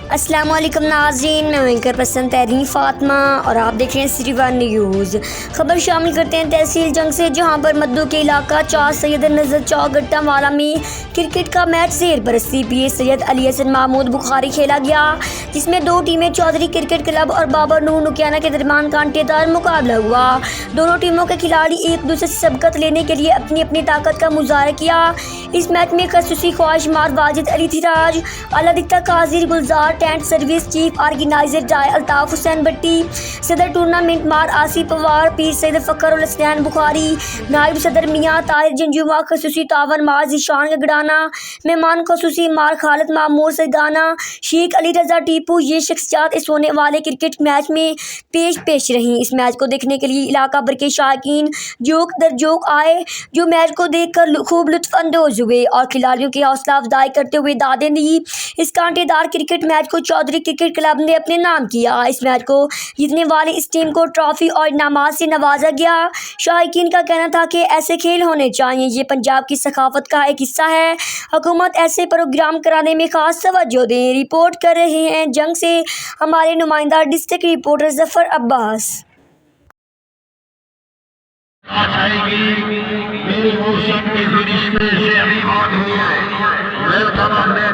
अस्सलाम वालेकुम नाज़रीन, मैं एंकर पसंद तहरीन फ़ातिमा और आप देख रहे हैं सिटी वन न्यूज़। खबर शामिल करते हैं तहसील जंग से, जहां पर मद्दू के इलाका चार सैयद नज़र चौक गट्टा वाला में क्रिकेट का मैच ज़ेर बरसी पी सैयद अली हसन महमूद बुखारी खेला गया, जिसमें दो टीमें चौधरी क्रिकेट क्लब और बाबर नूर नुकियाना के दरमियान कांटेदार मुकाबला हुआ। दोनों टीमों के खिलाड़ी एक दूसरे से सबकत लेने के लिए अपनी अपनी ताकत का मुजाहरा किया। इस मैच में खसूसी ख्वाहिशमार वाजिद अली थिराज, अलादिक्ता काजिर गुलजार, टेंट सर्विस चीफ ऑर्गेनाइजर जाय अल्ताफ हुसैन भट्टी, सदर टूर्नामेंट मार आसिफ पवार, पीर सैयद फ़खर उल हसनैन बुखारी, नायब सदर मियाँ ताहिर जंजुमा, खसूसी तावन मार जीशान गगड़ाना, मेहमान खसूसी मार खालिद मामूर सैदाना, शेख अली रजा टीपू, ये शख्सियात इस होने वाले क्रिकेट मैच में पेश रहीं। इस मैच को देखने के लिए इलाका भर के शायकीन जोक दर जोक आए, जो मैच को देखकर खूब लुत्फ़अंदोज़ हुए और खिलाड़ियों की हौसला अफजाई करते हुए दादें दी। इस कांटेदार क्रिकेट मैच को चौधरी क्रिकेट क्लब ने अपने नाम किया। इस मैच को जीतने वाली इस टीम को ट्रॉफी और इनामात से नवाजा गया। शायकीन का कहना था कि ऐसे खेल होने चाहिए, ये पंजाब की सकाफत का एक हिस्सा है। हुकूमत ऐसे प्रोग्राम कराने में खास तवज्जो दें। रिपोर्ट कर रहे हैं जंग से हमारे नुमाइंदा डिस्ट्रिक्ट रिपोर्टर जफर अब्बास। मेरी मोशन के रिश्ते से अभी बात हुई है। वेलकम अपने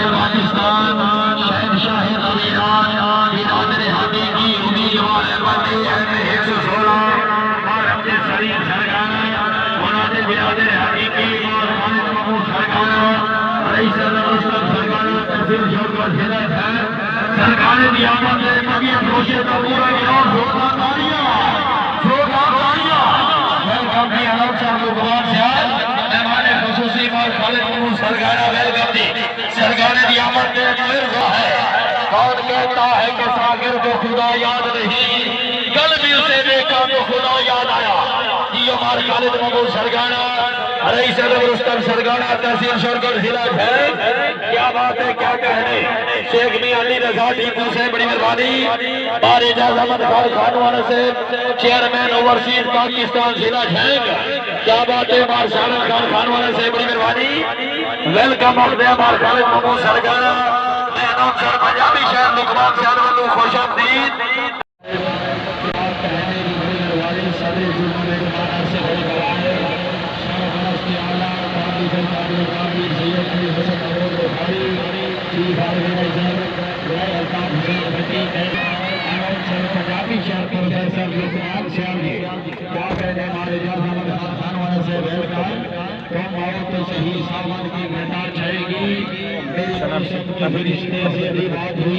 पाकिस्तान शहनशाह ईरान बिरादर हकीकी उम्मीदवार अहमदी अहमद 116 और अपने शरीफ सरकाना मुनादिर बिरादर हकीकी और खालिद महमूद सरकाना रईस मुस्तफ सरकाना तहसील शौकत हिदायत है सरकार की आमद से मगी कोशिश का पूरा गिराव जोरदार तालियां वेलकम की अनाउंसर लुकमान सियाल हमारे खसूसी माल खालिद महमूद सरकाना वेलकम दी सरकार की आमद से निर्भर है। कौन कहता है कि सागिर को खुदा याद नहीं, कल भी उसे देखा तो खुदा याद आया। जी हमारे खालिद महमूद सरकाना रईस मुस्तफ सरकाना तहसील शौकत हिदायत है। क्या बात है, क्या कहने। शेख मियां अली रजा टीपू से बड़ी मेहरबानी। बार एजाज अहमद खान वाले से चेयरमैन ओवरसीज पाकिस्तान जिला झंग। क्या बात है, मार शाहरुख खान वाले से बड़ी मेहरबानी। वेलकम ऑफ मार खालिद महमूद सरकाना अनाउंसर पंजाबी शहर लुकमान सियाल वालों खुशामदीद। पंजाबी शहर प्रोफेसर लुकमान सियाल जी क्या कहने हमारे खान वाले से वेलकम। तुम आओ तो सही सावन की घटा छाएगी। रिश्ते से भी बात हुई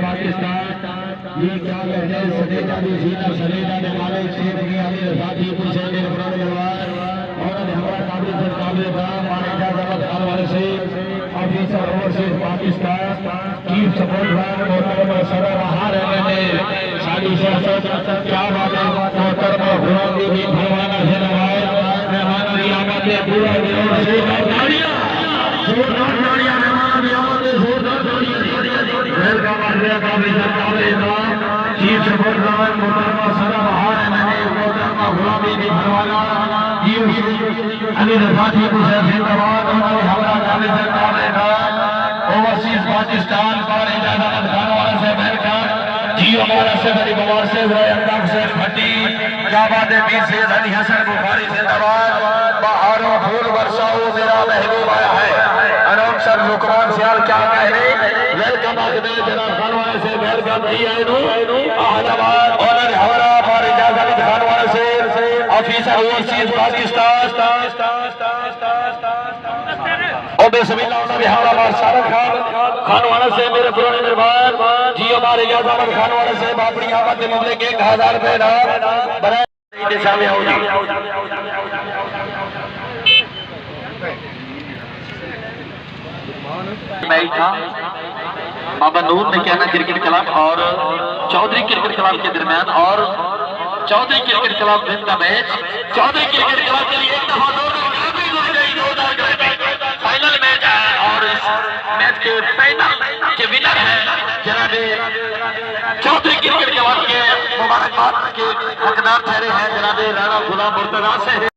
पाकिस्तान ये क्या कहते हैं सलेजा भी सीना सलेजा ने मालिक शेख मियां अली रजा टीपू से और हमारा काबिल से काबिल हमारे एजाज अहमद खान वाले से officer overseas Pakistan chief supporter मोहतरमा सदर आहार सारी सियासत क्या बात है। मोहतरमा गुलामी भी भरवाना है नवाज मेहमानों की आमद से पूरा जोरदार तालियां मेहमानों की आमद से जोरदार तालियां। वेलकम आदरणीय काबिल चीफ सपोर्टर मोहतरमा सदर आहार मोहतरमा गुलामी भी भरवाना अली रजा टीपू से जिंदाबाद। हमारा काबिल ओवरसीज पाकिस्तान पर एजाज अहमद खान वाले से वेलकम। जी हमारा से बड़ी बवार से अल्ताफ हुसैन भट्टी। क्या बात है, पीर सैयद अली हसन बुखारी जिंदाबाद। बहारों फूल बरसाओ मेरा महबूब आया है। अनाउंसर लुकमान सियाल क्या कह रहे। वेलकम जनाब खान वाले से वेलकम जी अहमदाबाद और हमारा पर एजाज अहमद खान वाले से ऑफिसर ओवरसीज पाकिस्तान और खान वाला से मेरे पुराने निर्माण जी हमारे एजाज अहमद खान वाले से बापड़ी आमद मामले के 1000 रुपए दिशा में आओ जी। मैच था बाबा नूर नुकियाना क्रिकेट क्लब और चौधरी क्रिकेट क्लब के दरमियान और Chaudhary cricket club win the match. Chaudhary cricket club के लिए एक दफा फाइनल मैच है और इस मैच के फाइनल के विनर है जनाब चौधरी क्रिकेट क्लब के मुबारकबाद। हाथ के हकदार ठहरे हैं जनाब राणा गुलाम मुर्तजा से।